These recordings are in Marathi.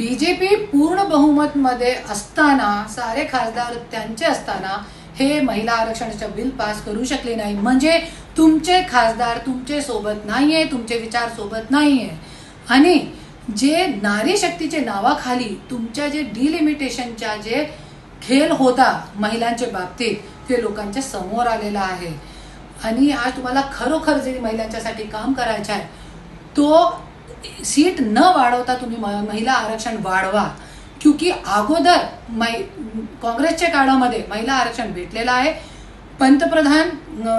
बीजेपी पूर्ण बहुमत मध्ये असताना, सारे खासदार त्यांचे असताना हे महिला आरक्षणाचे बिल पास करू शकले नाही. म्हणजे तुमचे खासदार तुमचे सोबत नाहीये, तुमचे विचार सोबत नाहीये. आणि जे नारी शक्तीचे नावाखाली तुमच्या जे डिलिमिटेशनच्या जे खेळ होता महिलांच्या बाबतीत, ते लोकांच्या समोर आलेला आहे. आणि आज तुम्हाला खरोखर जे महिलांच्यासाठी काम करायचं आहे, तो सीट न वाढवता तुम्ही महिला आरक्षण वाढवा. क्योंकि अगोदर काँग्रेसच्या काळामध्ये महिला आरक्षण भेटलेलं आहे. पंतप्रधान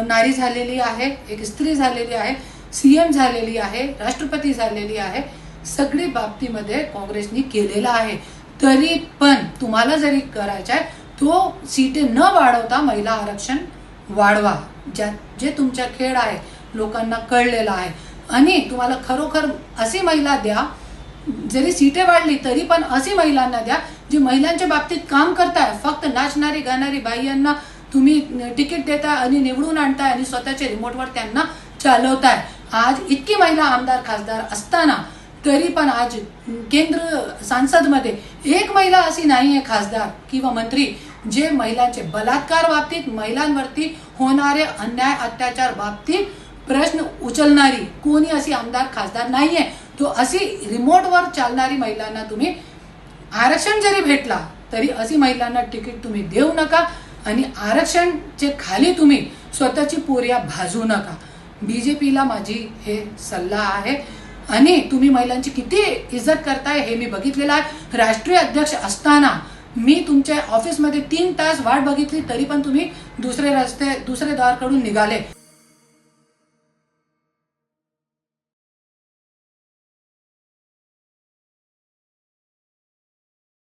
नारी झालेली आहे, एक स्त्री झालेली आहे, सीएम झालेली आहे, राष्ट्रपती झालेली आहे. सगळी बाबतीमध्ये काँग्रेसनी केलेला आहे. तरी पण तुम्हाला जरी करायचं आहे, तो सीटे न वाढवता महिला आरक्षण वाढवा. जे तुमच्या खेळ आहे लोकांना कळलेला आहे. आणि तुम्हाला खरोखर अशी महिला द्या, जरी सीटे वाढली तरी पण अशी महिलांना द्या जी महिलांच्या बाबतीत काम करताय. फक्त नाचणारी गाणारी बाईंना तुम्ही तिकीट देताय आणि निवडून आणताय आणि स्वतःच्या रिमोटवर त्यांना चालवताय. आज इतकी महिला आमदार खासदार असताना तरी पण आज केंद्र संसदमध्ये एक महिला अशी नाही आहे खासदार किंवा मंत्री जे महिलांचे बलात्कार बाबतीत, महिलांवरती होणारे अन्याय अत्याचार बाबतीत प्रश्न उचलणारी कोणी अशी आमदार खासदार नाहीये. तो अशी रिमोटवर चालणारी महिलांना तुम्ही आरक्षण जरी भेटला तरी अशी महिलांना तिकीट तुम्ही देऊ नका. आणि आरक्षणचे खाली तुम्ही स्वतःची पोरिया भाजू नका. बीजेपीला माझी हे सल्ला आहे. आणि तुम्ही महिलांची किती इज्जत करताय हे मी बघितलेलं आहे. राष्ट्रीय अध्यक्ष असताना मी तुमच्या ऑफिसमध्ये 3 तास वाट बघितली तरी पण तुम्ही दुसरे द्वारकडून निघाले.